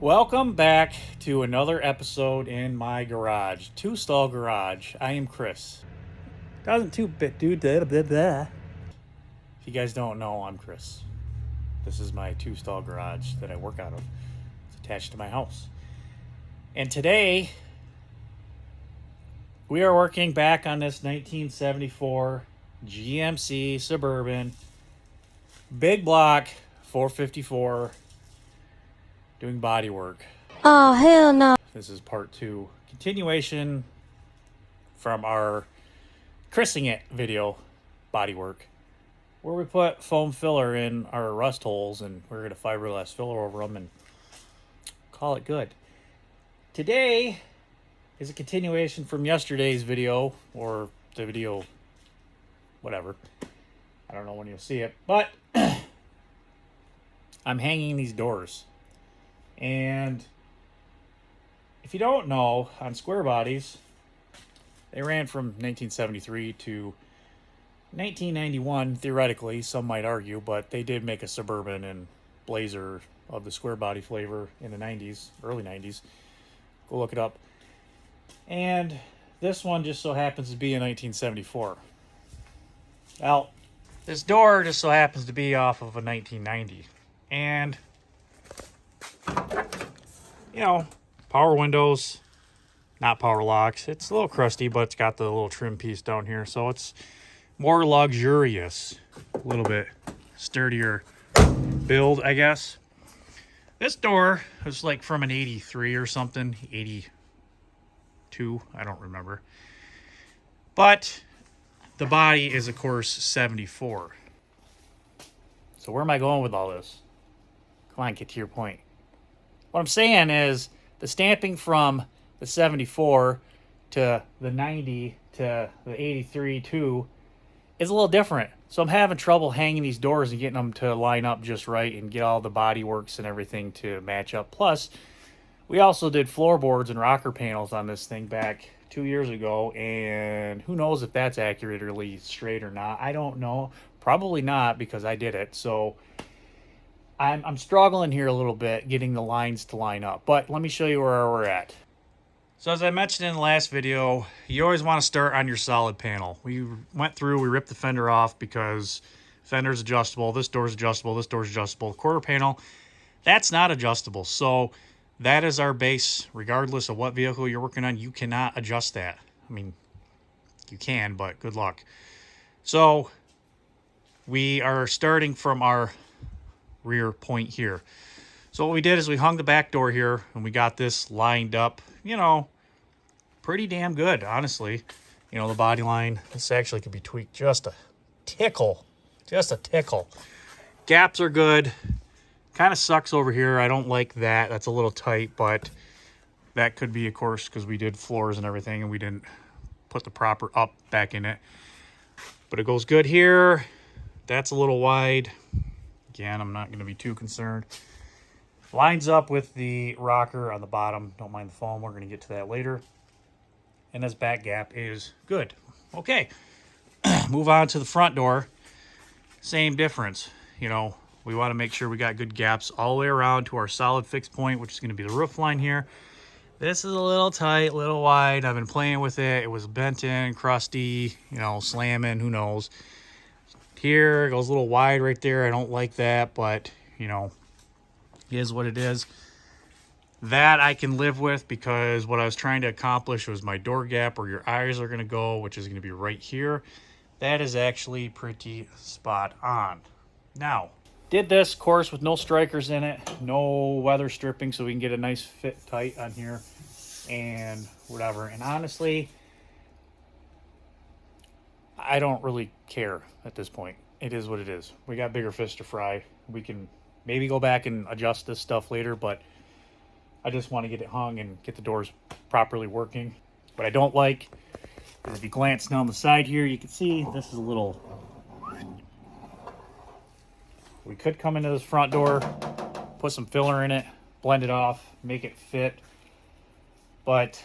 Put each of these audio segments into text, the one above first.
Welcome back to another episode in my garage, Twostallgarage. I am Chris. Doesn't too bit, dude. Blah, blah, blah. If you guys don't know, I'm Chris. This is my two-stall garage that I work out of. It's attached to my house. And today, we are working back on this 1974 GMC Suburban, big block, 454, doing body work. Oh, hell no. This is part two. Continuation from our Chrising It video, bodywork, where we put foam filler in our rust holes and we're going to fiberglass filler over them and call it good. Today is a continuation from yesterday's video, or the video, whatever. I don't know when you'll see it, but I'm hanging these doors. And if you don't know, on Squarebodies, they ran from 1973 to 1991, theoretically, some might argue, but they did make a Suburban and Blazer of the Squarebody flavor in the 90s, early 90s. Go look it up. And this one just so happens to be in 1974. Well, this door just so happens to be off of a 1990. And you know, power windows, not power locks. It's a little crusty, but it's got the little trim piece down here, so it's more luxurious, a little bit sturdier build, I guess. This door was like from an 83 or something, 82, I don't remember. But the body is, of course, 74. So where am I going with all this? Come on, get to your point. What I'm saying is the stamping from the 74 to the 90 to the 83 too is a little different. So I'm having trouble hanging these doors and getting them to line up just right and get all the body works and everything to match up. Plus, we also did floorboards and rocker panels on this thing back 2 years ago, and who knows if that's accurately straight or not. I don't know. Probably not, because I did it. So I'm struggling here a little bit getting the lines to line up, but let me show you where we're at. So as I mentioned in the last video, you always want to start on your solid panel. We went through, we ripped the fender off because fender's adjustable, this door's adjustable, this door's adjustable. Quarter panel, that's not adjustable. So that is our base. Regardless of what vehicle you're working on, you cannot adjust that. I mean, you can, but good luck. So we are starting from our rear point here. So what we did is we hung the back door here and we got this lined up, you know, pretty damn good, honestly. You know, the body line, this actually could be tweaked just a tickle. Just a tickle. Gaps are good. Kind of sucks over here. I don't like that. That's a little tight, but that could be, of course, because we did floors and everything and we didn't put the proper up back in it. But it goes good here. That's a little wide. Again, I'm not going to be too concerned. Lines up with the rocker on the bottom. Don't mind the foam. We're going to get to that later. And this back gap is good. Okay. Move on to the front door. Same difference. You know, we want to make sure we got good gaps all the way around to our solid fixed point, which is going to be the roof line here. This is a little tight, a little wide. I've been playing with it. It was bent in, crusty, you know, slamming, who knows. Here, it goes a little wide right there. I don't like that, but, you know, it is what it is. That I can live with because what I was trying to accomplish was my door gap where your eyes are going to go, which is going to be right here. That is actually pretty spot on. Now, did this, of course, with no strikers in it, no weather stripping, so we can get a nice fit tight on here and whatever. And honestly, I don't really care at this point. It is what it is. We got bigger fish to fry. We can maybe go back and adjust this stuff later, but I just want to get it hung and get the doors properly working. What I don't like is if you glance down the side here, you can see this is a little... We could come into this front door, put some filler in it, blend it off, make it fit. But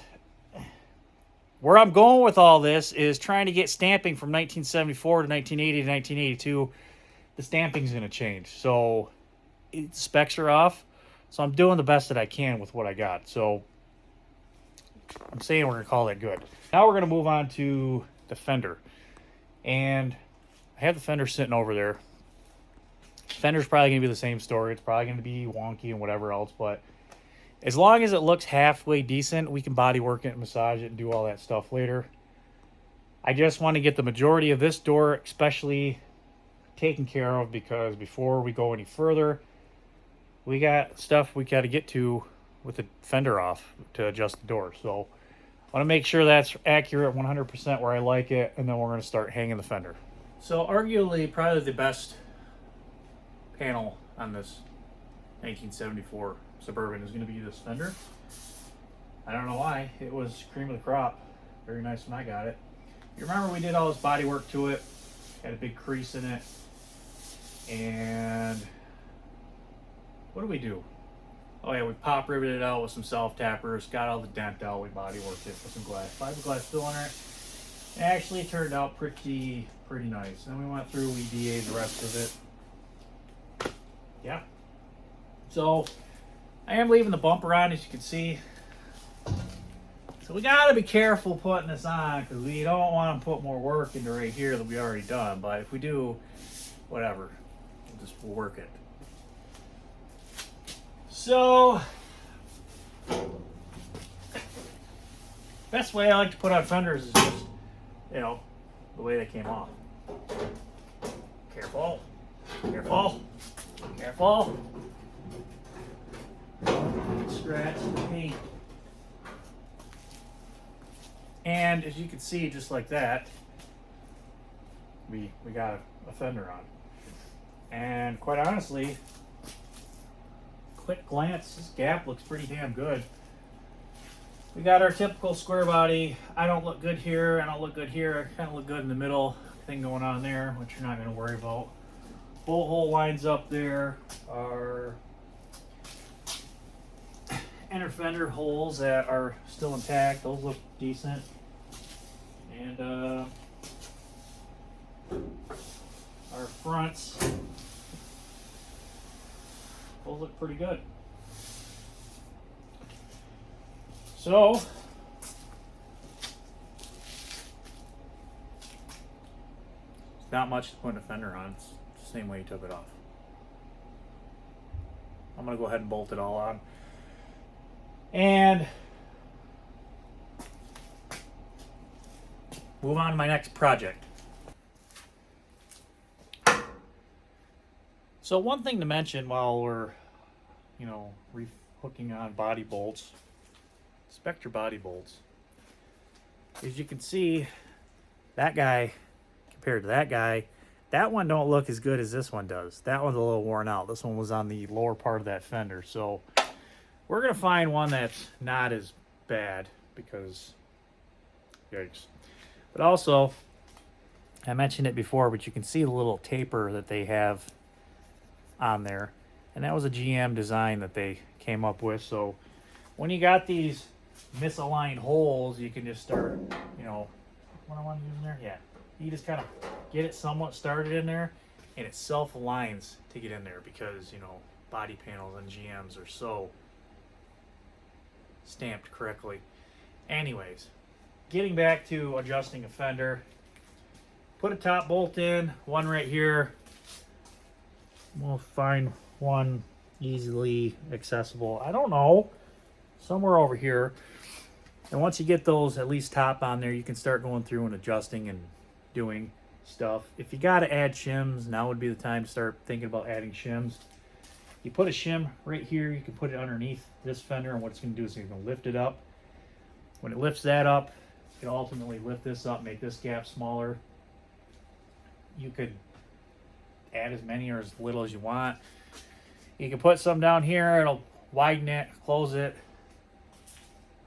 where I'm going with all this is trying to get stamping from 1974 to 1980 to 1982. The stamping's going to change. So specs are off. So I'm doing the best that I can with what I got. So I'm saying we're going to call that good. Now we're going to move on to the fender. And I have the fender sitting over there. Fender's probably going to be the same story. It's probably going to be wonky and whatever else. But as long as it looks halfway decent, we can body work it, massage it, and do all that stuff later. I just want to get the majority of this door especially taken care of, because before we go any further, we got stuff we got to get to with the fender off to adjust the door. So I want to make sure that's accurate 100% where I like it, and then we're going to start hanging the fender. So arguably probably the best panel on this 1974 Suburban is going to be this fender. I don't know why. It was cream of the crop. Very nice when I got it. You remember we did all this body work to it. Had a big crease in it. And what do we do? Oh yeah, we pop riveted it out with some self tappers, got all the dent out, we body worked it with some glass, fiberglass filler in it. It actually turned out pretty nice. Then we went through, we DA'd the rest of it. Yeah. So I am leaving the bumper on, as you can see. So we gotta be careful putting this on, because we don't want to put more work into right here that we already done. But if we do, whatever, we'll work it. So, best way I like to put on fenders is just, you know, the way they came off. Careful, careful, careful. Scratch the paint. And as you can see, just like that, we got a fender on. And quite honestly, quick glance, this gap looks pretty damn good. We got our typical square body. I don't look good here, I don't look good here. I kind of look good in the middle thing going on there, which you're not going to worry about. Bolt hole lines up there. Our inner fender holes that are still intact, those look decent. And our fronts, those look pretty good. So it's not much to put a fender on. It's the same way you took it off. I'm gonna go ahead and bolt it all on. And move on to my next project. So one thing to mention while we're, you know, hooking on body bolts, inspect your body bolts. As you can see, that guy compared to that guy, that one don't look as good as this one does. That one's a little worn out. This one was on the lower part of that fender. So we're gonna find one that's not as bad, because yikes. But also, I mentioned it before, but you can see the little taper that they have on there. And that was a GM design that they came up with. So when you got these misaligned holes, you can just start, you know, what I want to use in there? Yeah. You just kind of get it somewhat started in there, and it self-aligns to get in there, because, you know, body panels and GMs are so stamped correctly. Anyways, getting back to adjusting a fender, put a top bolt in, one right here. We'll find one easily accessible, I don't know, somewhere over here. And once you get those at least top on there, you can start going through and adjusting and doing stuff. If you got to add shims, now would be the time to start thinking about adding shims. You put a shim right here, you can put it underneath this fender, and what it's going to do is it's going to lift it up. When it lifts that up, it'll ultimately lift this up, make this gap smaller. You could add as many or as little as you want. You can put some down here, it'll widen it, close it.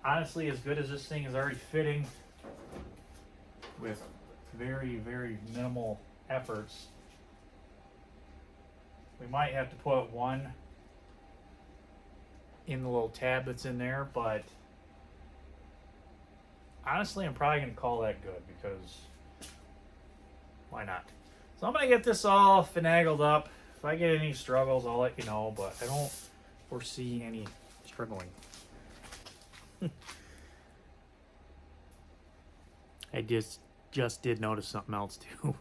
Honestly, as good as this thing is already fitting, with very minimal efforts, we might have to put one in the little tab that's in there, but honestly, I'm probably going to call that good, because why not? So I'm going to get this all finagled up. If I get any struggles, I'll let you know, but I don't foresee any struggling. I just did notice something else too.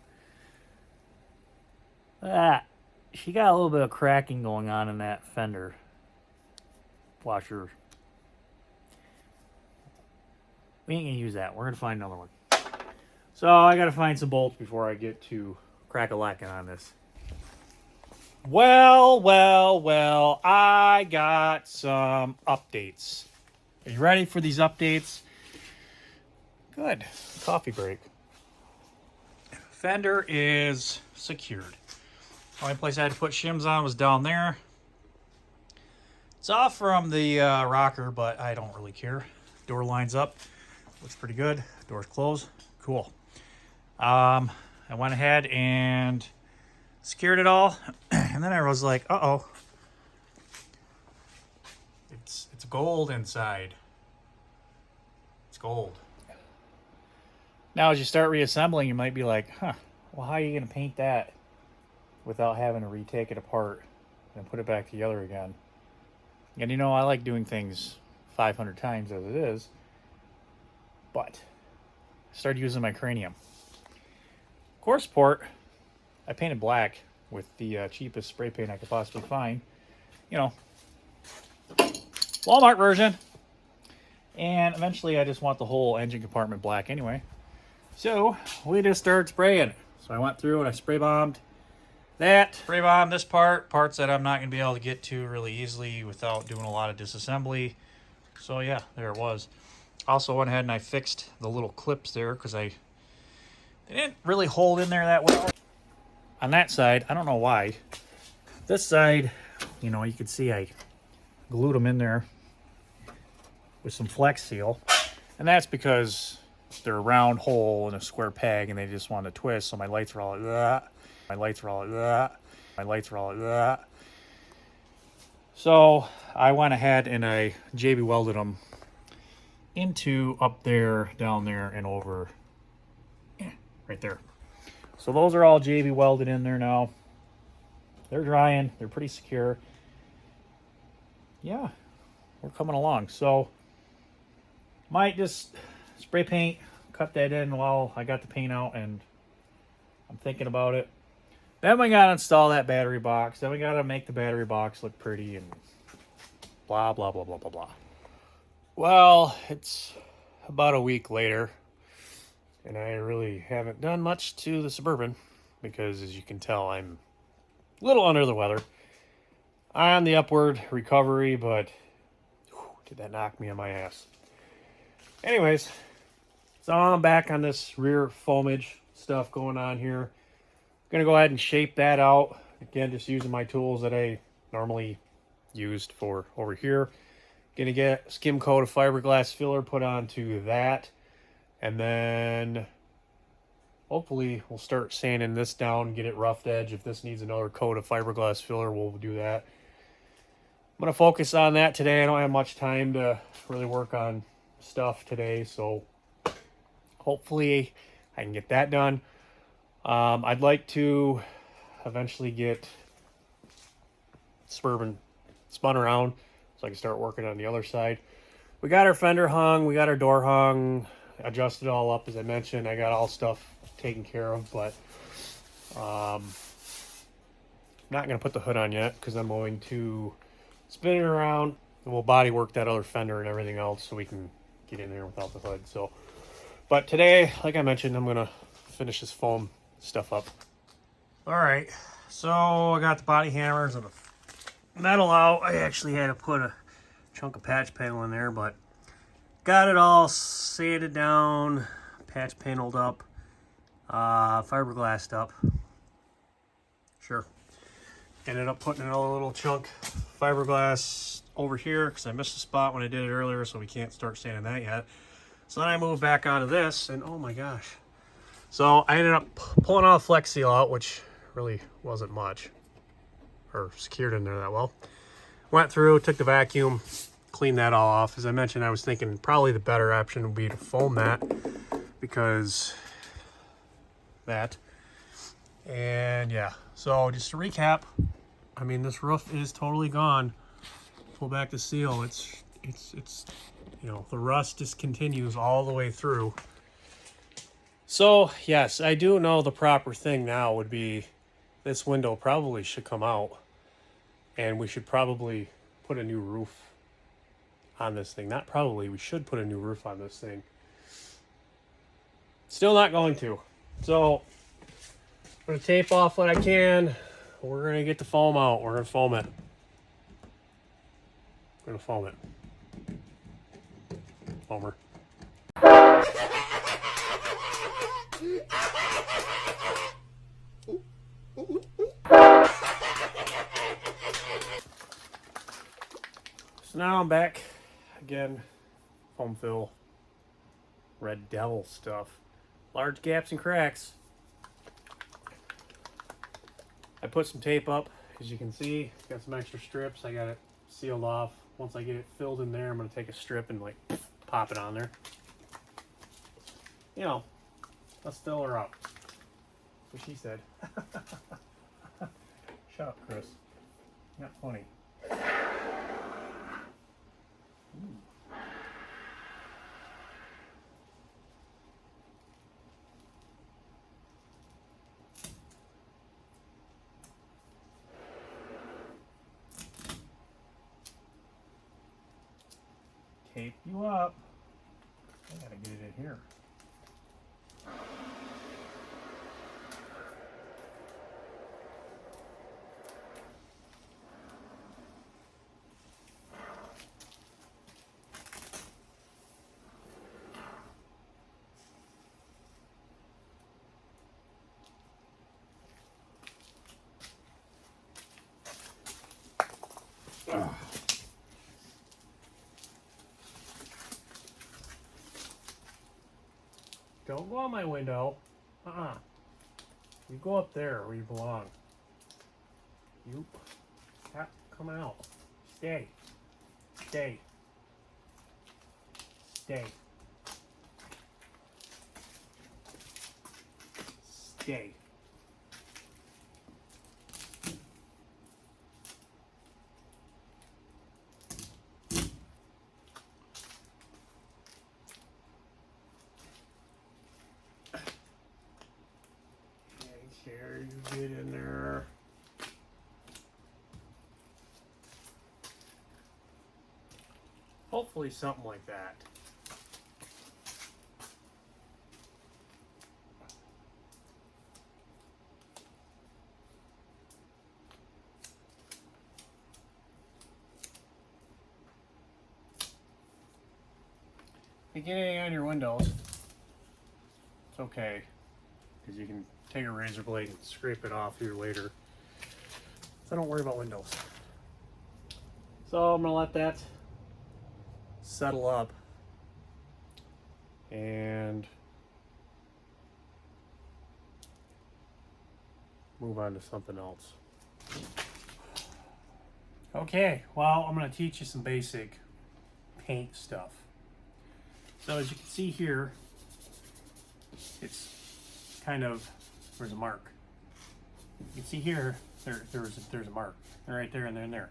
She got a little bit of cracking going on in that fender washer. We ain't gonna use that. We're gonna find another one. So I gotta find some bolts before I get to crack-a-lacking on this. Well, I got some updates. Are you ready for these updates? Good. Coffee break. Fender is secured. Only place I had to put shims on was down there. It's off from the rocker, but I don't really care. Door lines up. Looks pretty good. Door's closed. Cool. I went ahead and secured it all. And then I was like, uh-oh. It's gold inside. It's gold. Now, as you start reassembling, you might be like, huh, well, how are you going to paint that without having to retake it apart and put it back together again? And you know, I like doing things 500 times as it is, but I started using my cranium. Core support, I painted black with the cheapest spray paint I could possibly find. You know, Walmart version. And eventually I just want the whole engine compartment black anyway. So we just started spraying. So I went through and I spray bombed that. Spray bombed this parts that I'm not going to be able to get to really easily without doing a lot of disassembly. So yeah, there it was. Also went ahead and I fixed the little clips there because they didn't really hold in there that well. On that side, I don't know why. This side, you know, you can see I glued them in there with some Flex Seal. And that's because they're a round hole in a square peg and they just want to twist, so my lights are all like that. My lights are all like that. My lights are all like that. So I went ahead and I JB welded them into up there, down there, and over right there. So those are all JB welded in there now. They're drying. They're pretty secure. Yeah, we're coming along. So might just spray paint, cut that in while I got the paint out, and I'm thinking about it. Then we gotta install that battery box. Then we gotta make the battery box look pretty and blah, blah, blah, blah, blah, blah. Well, it's about a week later, and I really haven't done much to the Suburban because, as you can tell, I'm a little under the weather. On the upward recovery, but whew, did that knock me on my ass. Anyways, so I'm back on this rear foamage stuff going on here. Gonna go ahead and shape that out. Again, just using my tools that I normally used for over here. Gonna get a skim coat of fiberglass filler put onto that. And then hopefully we'll start sanding this down, get it roughed edge. If this needs another coat of fiberglass filler, we'll do that. I'm gonna focus on that today. I don't have much time to really work on stuff today, so hopefully I can get that done. I'd like to eventually get Suburban spun around so I can start working on the other side. We got our fender hung, we got our door hung, adjusted all up as I mentioned. I got all stuff taken care of, but I'm not going to put the hood on yet because I'm going to spin it around and we'll body work that other fender and everything else so we can get in there without the hood. So, but today, like I mentioned, I'm going to finish this foam stuff up. All right, so I got the body hammers and the metal out. I actually had to put a chunk of patch panel in there, but got it all sanded down, patch paneled up, fiberglassed up. Sure. Ended up putting another little chunk fiberglass over here because I missed a spot when I did it earlier, so we can't start sanding that yet. So then I moved back onto this, and oh my gosh. So I ended up pulling all the Flex Seal out, which really wasn't much, or secured in there that well. Went through, took the vacuum, cleaned that all off. As I mentioned, I was thinking probably the better option would be to foam that because that. And yeah, so just to recap, I mean, this roof is totally gone. pull back the seal, it's you know, the rust just continues all the way through. So yes, I do know the proper thing now would be this window probably should come out, and we should probably put a new roof on this thing. Not probably, we should put a new roof on this thing. Still not going to. So I'm gonna tape off what I can. We're gonna get the foam out. We're gonna foam it. We're gonna foam it. Foamer. So now I'm back again. Foam fill. Red Devil stuff. Large gaps and cracks. I put some tape up, as you can see. Got some extra strips. I got it sealed off. Once I get it filled in there, I'm going to take a strip and like pop it on there. You know, let's fill her up. That's what she said. Shut up, Chris. Not funny. Tape you up. I gotta get it in here. Don't go on my window. You go up there where you belong. You coming out. Stay. Stay. Stay. Stay. There you get in there. Hopefully something like that. If you get anything on your windows, it's okay, because you can take a razor blade and scrape it off here later. So don't worry about windows. So I'm gonna let that settle up and move on to something else. Okay, well, I'm gonna teach you some basic paint stuff. So as you can see here, it's kind of, there's a mark. You can see here, there's a mark. They're right there and they're in there.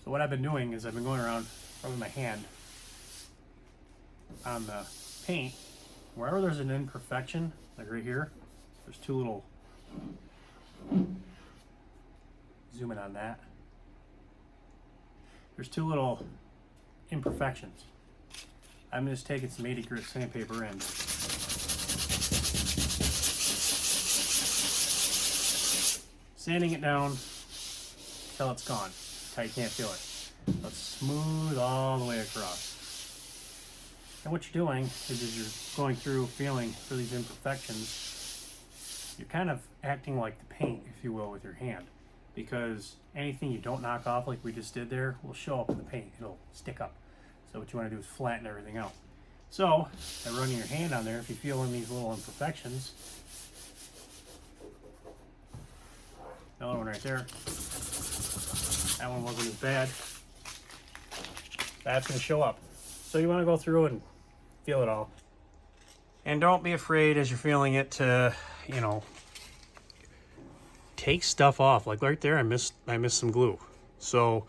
So what I've been doing is I've been going around rubbing my hand on the paint. Wherever there's an imperfection, like right here, there's two little, zoom in on that. There's two little imperfections. I'm just taking some 80 grit sandpaper in. Sanding it down till it's gone, till you can't feel it. Let's smooth all the way across. And what you're doing is as you're going through feeling for these imperfections, you're kind of acting like the paint, if you will, with your hand. Because anything you don't knock off like we just did there will show up in the paint. It'll stick up. So what you want to do is flatten everything out. So by running your hand on there, if you feel in these little imperfections, another one right there, that one wasn't as bad, that's going to show up. So you want to go through and feel it all. And don't be afraid as you're feeling it to, you know, take stuff off. Like right there, I missed some glue. So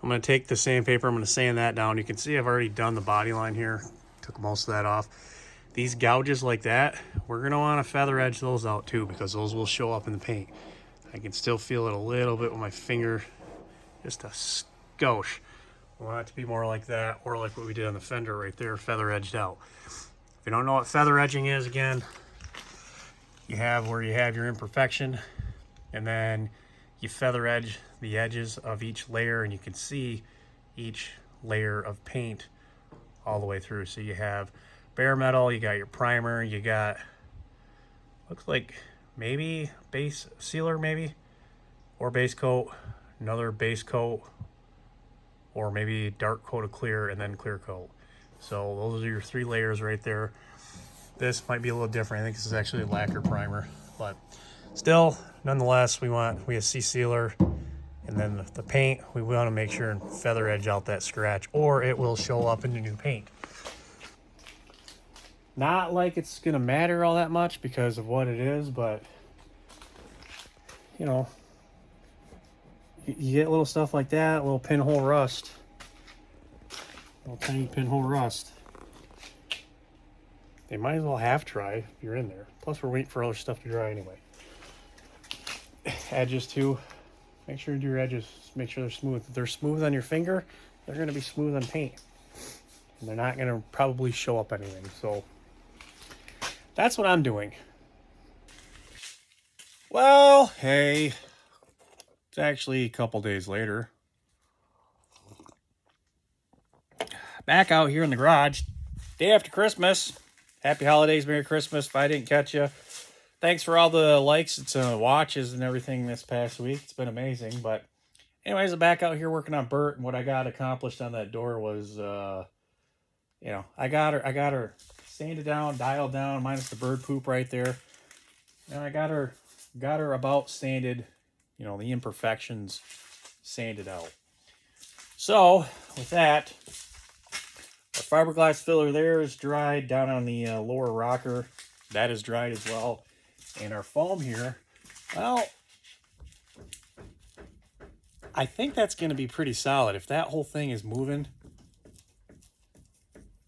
I'm going to take the sandpaper, I'm going to sand that down. You can see I've already done the body line here. Took most of that off. These gouges like that, we're going to want to feather edge those out too, because those will show up in the paint. I can still feel it a little bit with my finger, just a skosh. I want it to be more like that, or like what we did on the fender right there, feather edged out. If you don't know what feather edging is, again, you have where you have your imperfection, and then you feather edge the edges of each layer, and you can see each layer of paint all the way through. So you have bare metal, you got your primer, you got, looks like maybe base sealer, maybe, or base coat, another base coat, or maybe dark coat of clear, and then clear coat. So those are your 3 layers right there. This might be a little different. I think this is actually a lacquer primer, but still, nonetheless, we have C sealer, and then the paint, we want to make sure and feather edge out that scratch, or it will show up in the new paint. Not like it's gonna matter all that much because of what it is, but you know, you get little stuff like that, little pinhole rust, little tiny pinhole rust. They might as well half dry if you're in there. Plus, we're waiting for other stuff to dry anyway. Edges too. Make sure your edges, make sure they're smooth. If they're smooth on your finger, they're going to be smooth on paint. And they're not going to probably show up anything. So that's what I'm doing. Well, hey, it's actually a couple days later. Back out here in the garage, day after Christmas. Happy holidays, Merry Christmas. If I didn't catch you, thanks for all the likes and watches and everything this past week. It's been amazing. But anyways, I'm back out here working on Bert, and what I got accomplished on that door was, you know, I got her sanded down, dialed down, minus the bird poop right there. And I got her about sanded, you know, the imperfections sanded out. So with that, our fiberglass filler there is dried down on the lower rocker. That is dried as well. And our foam here, well, I think that's going to be pretty solid. If that whole thing is moving,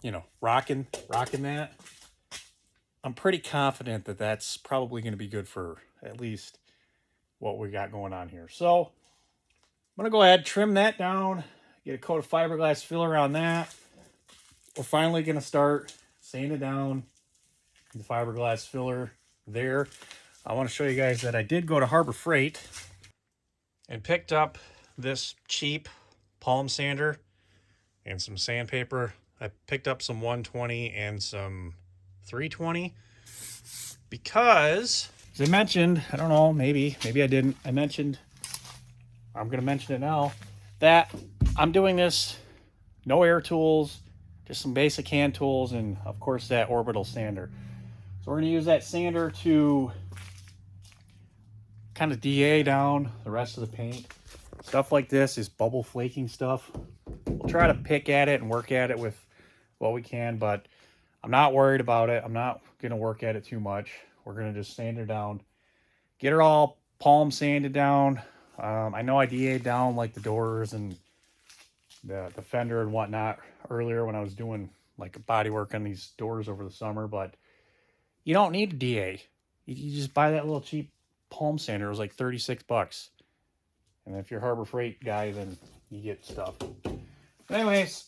you know, rocking that, I'm pretty confident that that's probably going to be good for at least what we got going on here. So I'm going to go ahead, trim that down, get a coat of fiberglass filler on that. We're finally going to start sanding down the fiberglass filler there. I want to show you guys that I did go to Harbor Freight and picked up this cheap palm sander and some sandpaper. I picked up some 120 and some 320 because, as I mentioned, I don't know, maybe I didn't. I'm going to mention it now, that I'm doing this, no air tools, just some basic hand tools, and of course that orbital sander. So we're going to use that sander to kind of DA down the rest of the paint. Stuff like this is bubble flaking stuff. We'll try to pick at it and work at it with what we can, but I'm not worried about it. I'm not going to work at it too much. We're going to just sand her down, get her all palm sanded down. I know I DA'd down like the doors and the fender and whatnot earlier when I was doing like body work on these doors over the summer, but you don't need a DA. You just buy that little cheap palm sander. It was like 36 bucks. And if you're a Harbor Freight guy, then you get stuff. But anyways,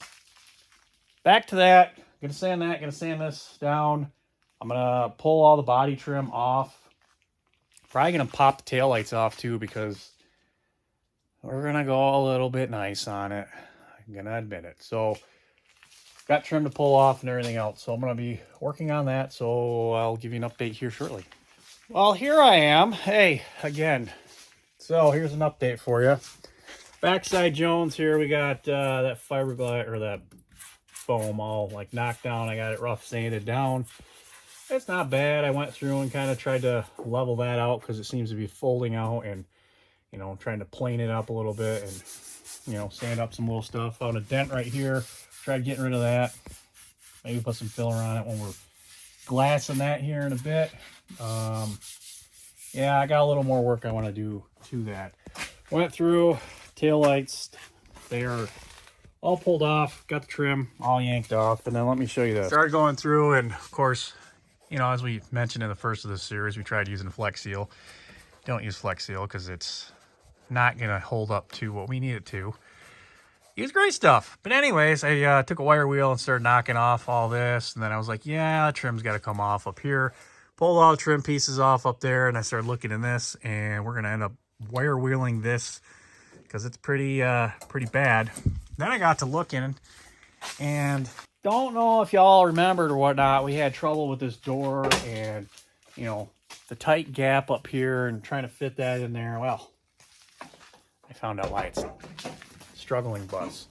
back to that. Gonna sand this down. I'm gonna pull all the body trim off. Probably gonna pop the taillights off too, because we're gonna go a little bit nice on it. I'm gonna admit it. So got trim to pull off and everything else. So I'm gonna be working on that. So I'll give you an update here shortly. Well, here I am. Hey, again. So here's an update for you. Backside Jones here. We got that fiberglass or that foam all like knocked down. I got it rough sanded down. It's not bad. I went through and kind of tried to level that out because it seems to be folding out, and you know, trying to plane it up a little bit and, you know, sand up some little stuff. Found a dent right here. Tried getting rid of that. Maybe put some filler on it when we're glassing that here in a bit. Yeah, I got a little more work I want to do to that. Went through taillights, They are all pulled off, got the trim all yanked off, and then let me show you this. Started going through, and of course, you know, as we mentioned in the first of this series, we tried using Flex Seal. Don't use Flex Seal because it's not going to hold up to what we need it to. Use great stuff. But anyways, I took a wire wheel and started knocking off all this, and then I was like, yeah, the trim's got to come off up here. Pulled all the trim pieces off up there, and I started looking in this, and we're going to end up wire wheeling this because it's pretty bad. Then I got to looking, and don't know if y'all remembered or whatnot, we had trouble with this door and, you know, the tight gap up here and trying to fit that in there. Well, I found out why it's struggling bus.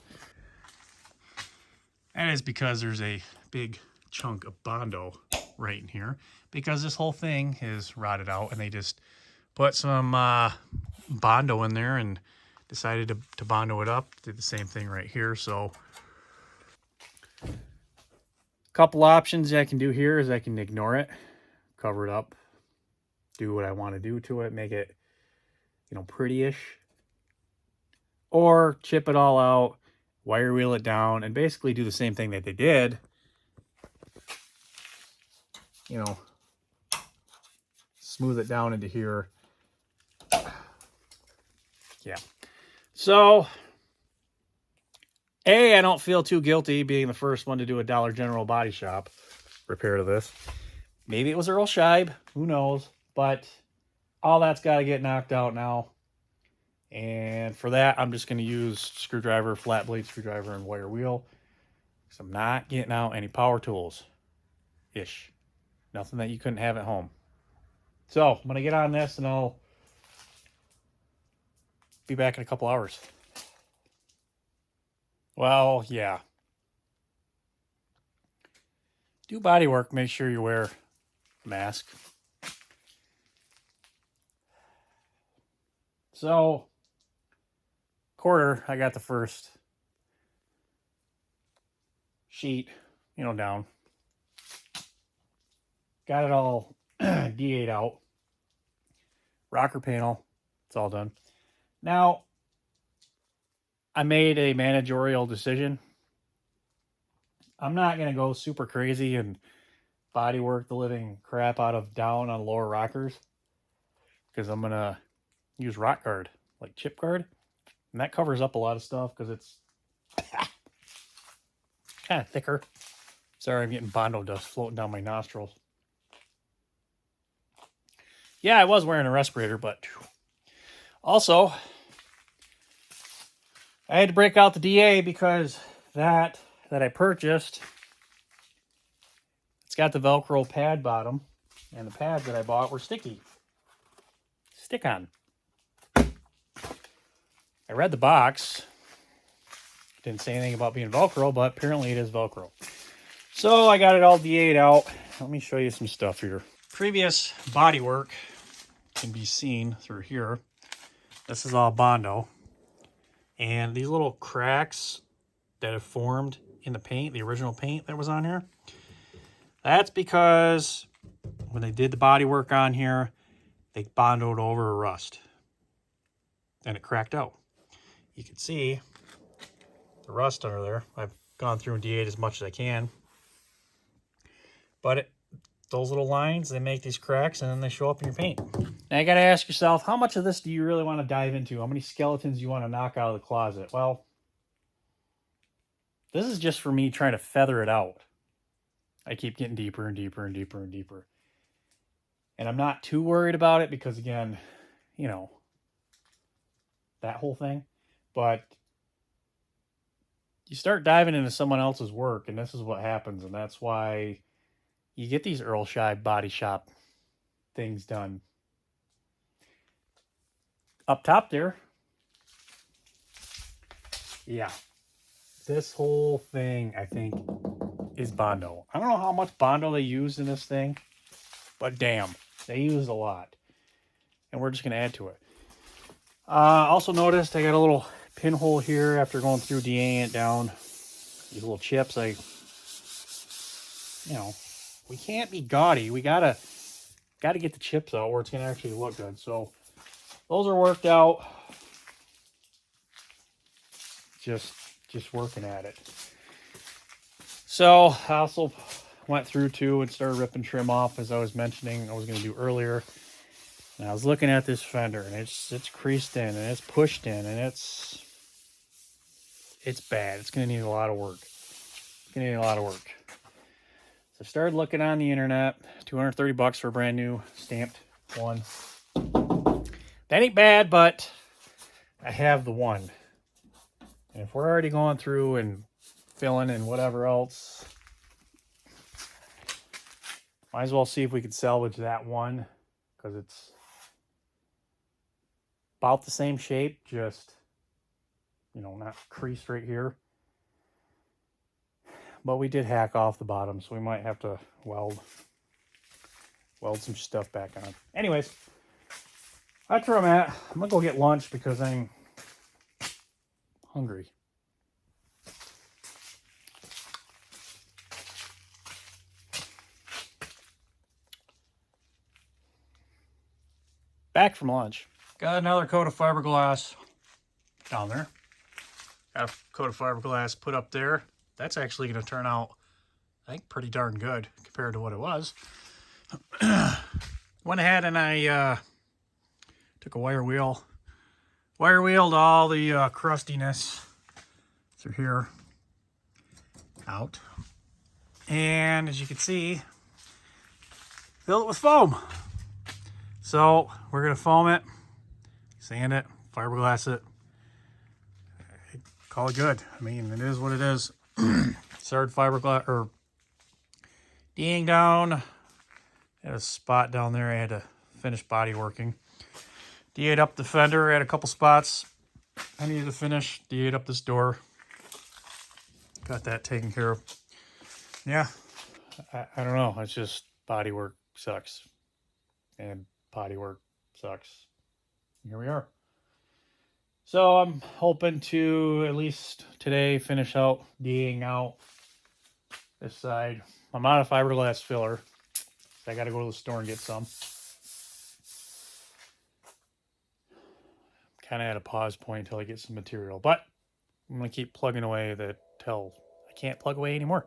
That is because there's a big chunk of Bondo right in here, because this whole thing is rotted out, and they just put some Bondo in there and decided to Bondo it up. Did the same thing right here. So a couple options I can do here is I can ignore it, cover it up, do what I want to do to it, make it, you know, pretty-ish, or chip it all out, wire wheel it down, and basically do the same thing that they did. You know, smooth it down into here. Yeah. So, I don't feel too guilty being the first one to do a Dollar General body shop repair to this. Maybe it was Earl Scheib, who knows, but all that's got to get knocked out now. And for that, I'm just going to use screwdriver, flat blade screwdriver, and wire wheel, because I'm not getting out any power tools. Ish. Nothing that you couldn't have at home. So, I'm going to get on this, and I'll be back in a couple hours. Well, yeah. Do body work, make sure you wear a mask. So, quarter, I got the first sheet, you know, down. Got it all D8 out. Rocker panel, it's all done. Now, I made a managerial decision. I'm not going to go super crazy and body work the living crap out of down on lower rockers, because I'm going to use rock guard, like chip guard. And that covers up a lot of stuff because it's kind of thicker. Sorry, I'm getting Bondo dust floating down my nostrils. Yeah, I was wearing a respirator, but also I had to break out the DA because that I purchased, it's got the Velcro pad bottom, and the pads that I bought were sticky. Stick on. I read the box. Didn't say anything about being Velcro, but apparently it is Velcro. So I got it all DA'd out. Let me show you some stuff here. Previous body work can be seen through here. This is all Bondo. And these little cracks that have formed in the paint, the original paint that was on here, that's because when they did the body work on here, they Bondoed over a rust. And it cracked out. You can see the rust under there. I've gone through and DA'd as much as I can. But those little lines, they make these cracks, and then they show up in your paint. Now you got to ask yourself, how much of this do you really want to dive into? How many skeletons you want to knock out of the closet? Well, this is just for me trying to feather it out. I keep getting deeper and deeper and deeper and deeper. And I'm not too worried about it because, again, you know, that whole thing. But you start diving into someone else's work, and this is what happens. And that's why you get these Earl Scheib body shop things done. Up top there, yeah, this whole thing, I think, is Bondo. I don't know how much Bondo they used in this thing, but damn, they used a lot. And we're just going to add to it. Also noticed I got a little pinhole here after going through DAing it down. These little chips, you know, we can't be gaudy. We gotta get the chips out where it's gonna actually look good. So those are worked out. just working at it. So I also went through too and started ripping trim off, as I was mentioning I was going to do earlier. And I was looking at this fender, and it's creased in, and it's pushed in, and it's bad. It's going to need a lot of work. It's going to need a lot of work. So I started looking on the internet. $230 for a brand new stamped one. That ain't bad, but I have the one. And if we're already going through and filling and whatever else, might as well see if we could salvage that one, because it's about the same shape, just, you know, not creased right here. But we did hack off the bottom, so we might have to weld some stuff back on. Anyways, that's where I'm at. I'm gonna go get lunch because I'm hungry. Back from lunch. Got another coat of fiberglass down there. Got a coat of fiberglass put up there. That's actually going to turn out, I think, pretty darn good compared to what it was. Went ahead and I took a wire wheeled all the crustiness through here out. And as you can see, filled it with foam. So we're going to foam it, sand it, fiberglass it, call it good. I mean, it is what it is. Started fiberglass, or D'ing down. Had a spot down there I had to finish body working. DA'd up the fender, had a couple spots I needed to finish. DA'd up this door. Got that taken care of. Yeah. I don't know. It's just body work sucks. And body work sucks. Here we are. So I'm hoping to at least today finish out D'ing out this side. I'm out of fiberglass filler. So I got to go to the store and get some. Kind of at a pause point until I get some material. But I'm going to keep plugging away till I can't plug away anymore.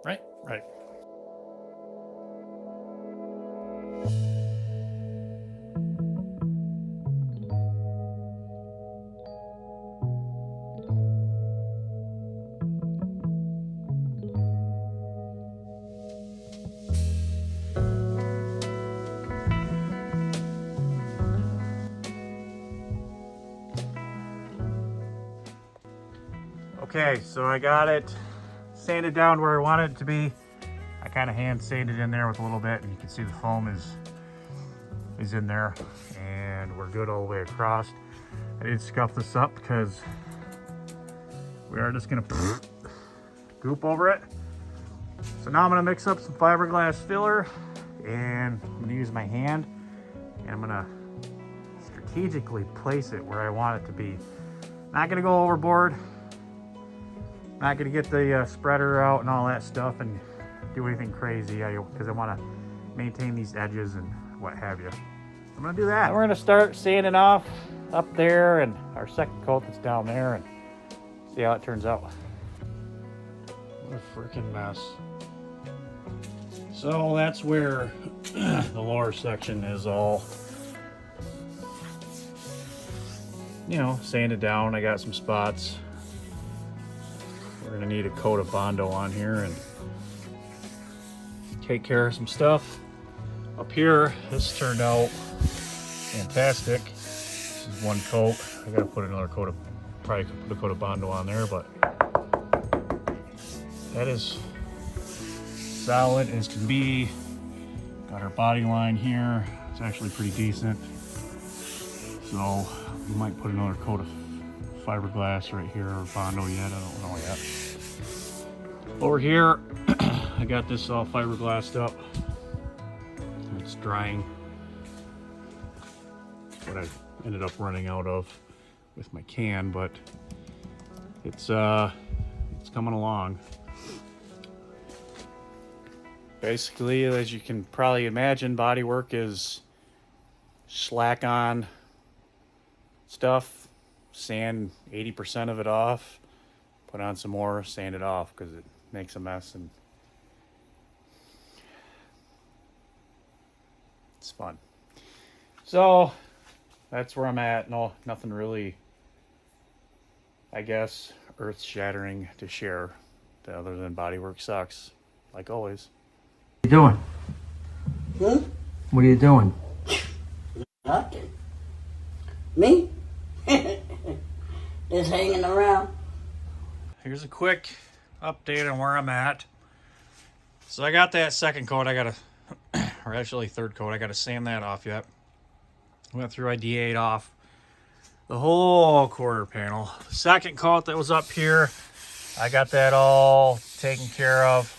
Right? Right. Okay, so I got it sanded down where I wanted it to be. I kind of hand sanded in there with a little bit, and you can see the foam is in there, and we're good all the way across. I did scuff this up because we are just gonna goop over it. So now I'm gonna mix up some fiberglass filler, and I'm gonna use my hand, and I'm gonna strategically place it where I want it to be. Not gonna go overboard. Not gonna get the spreader out and all that stuff and do anything crazy, because I want to maintain these edges and what have you. I'm gonna do that. And we're gonna start sanding off up there and our second coat that's down there and see how it turns out. What a freaking mess. So that's where the lower section is all, you know, sanded down. I got some spots. We're gonna need a coat of Bondo on here and take care of some stuff. Up here, this turned out fantastic. This is one coat. I gotta put another coat of, probably put a coat of Bondo on there, but that is solid as can be. Got our body line here. It's actually pretty decent. So we might put another coat of fiberglass right here, or Bondo yet, I don't know yet. Over here, I got this all fiberglassed up. It's drying. What I ended up running out of with my can, but it's coming along. Basically, as you can probably imagine, bodywork is slack on stuff sand 80% of it off, put on some more, sand it off because it makes a mess and it's fun. So that's where I'm at. No, nothing really, I guess, earth-shattering to share other than bodywork sucks, like always. What are you doing? What are you doing? Nothing. Me? Just hanging around. Here's a quick update on where I'm at. So I got that second coat. I got to, or actually third coat. I got to sand that off yet. Went through, I DA'd off the whole quarter panel. Second coat that was up here, I got that all taken care of.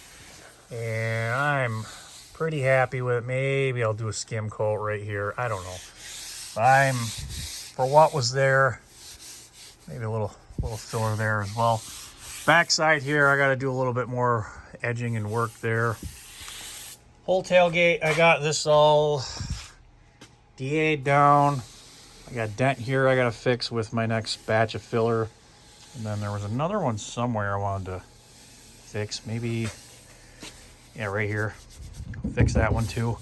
And I'm pretty happy with it. Maybe I'll do a skim coat right here. I don't know. But for what was there, maybe a little filler there as well. Backside here, I got to do a little bit more edging and work there. Whole tailgate, I got this all DA'd down. I got a dent here I got to fix with my next batch of filler. And then there was another one somewhere I wanted to fix. Maybe, yeah, right here. Fix that one too.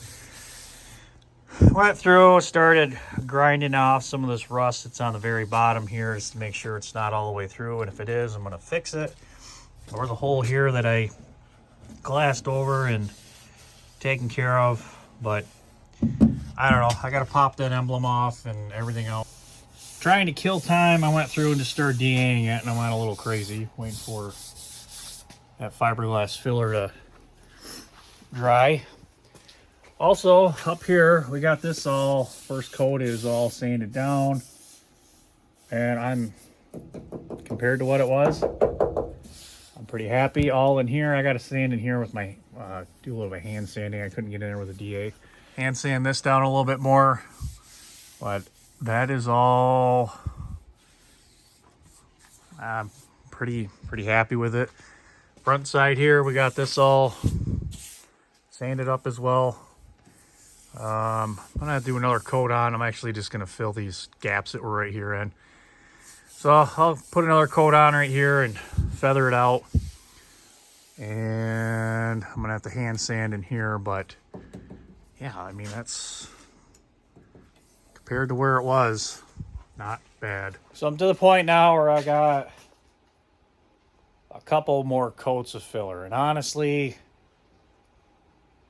Went through, started grinding off some of this rust that's on the very bottom here just to make sure it's not all the way through. And if it is, I'm going to fix it. There was a hole here that I glassed over and taken care of, but I don't know. I got to pop that emblem off and everything else. Trying to kill time, I went through and just started DAing it, and I went a little crazy, waiting for that fiberglass filler to dry. Also, up here, we got this all, first coat is all sanded down. And compared to what it was, I'm pretty happy. All in here, I got to sand in here with my, do a little bit of hand sanding. I couldn't get in there with a DA. Hand sand this down a little bit more. But that is all, I'm pretty happy with it. Front side here, we got this all sanded up as well. I'm gonna have to do another coat on. I'm actually just gonna fill these gaps that were right here in. So I'll put another coat on right here and feather it out. And I'm gonna have to hand sand in here, but yeah, I mean, that's compared to where it was, not bad. So I'm to the point now where I got a couple more coats of filler, and honestly,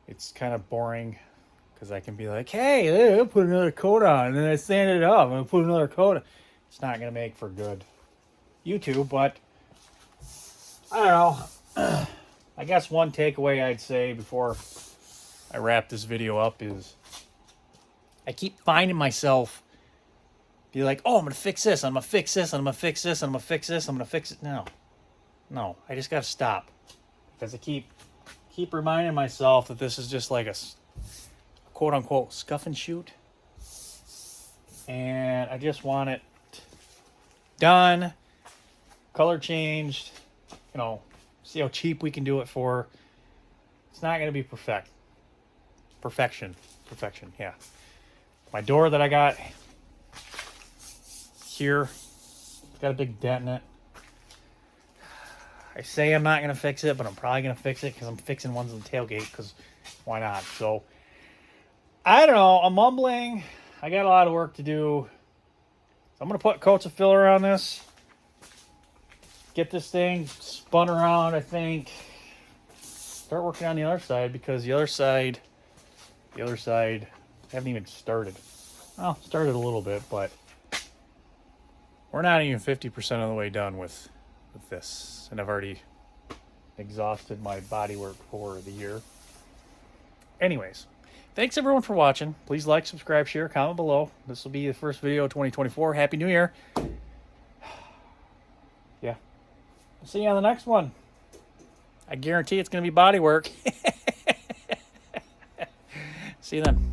it's kind of boring. Because I can be like, hey, I'll put another coat on. And then I sand it up. I'm going to put another coat on. It's not going to make for good YouTube. But, I don't know. I guess one takeaway I'd say before I wrap this video up is I keep finding myself be like, oh, I'm going to fix this. I'm going to fix this. I'm going to fix this. I'm going to fix this. I'm going to fix it. No, I just got to stop. Because I keep reminding myself that this is just like a quote-unquote scuff and shoot, and I just want it done, color changed, you know, see how cheap we can do it for. It's not going to be perfection, yeah. My door that I got here, got a big dent in it. I say I'm not going to fix it, but I'm probably going to fix it because I'm fixing ones on the tailgate, because why not? So I don't know. I'm mumbling. I got a lot of work to do. So I'm going to put coats of filler on this. Get this thing spun around, I think. Start working on the other side, because the other side, I haven't even started. Well, started a little bit, but we're not even 50% of the way done with this. And I've already exhausted my bodywork for the year. Anyways. Thanks, everyone, for watching. Please like, subscribe, share, comment below. This will be the first video of 2024. Happy New Year. Yeah. I'll see you on the next one. I guarantee it's going to be body work. See you then.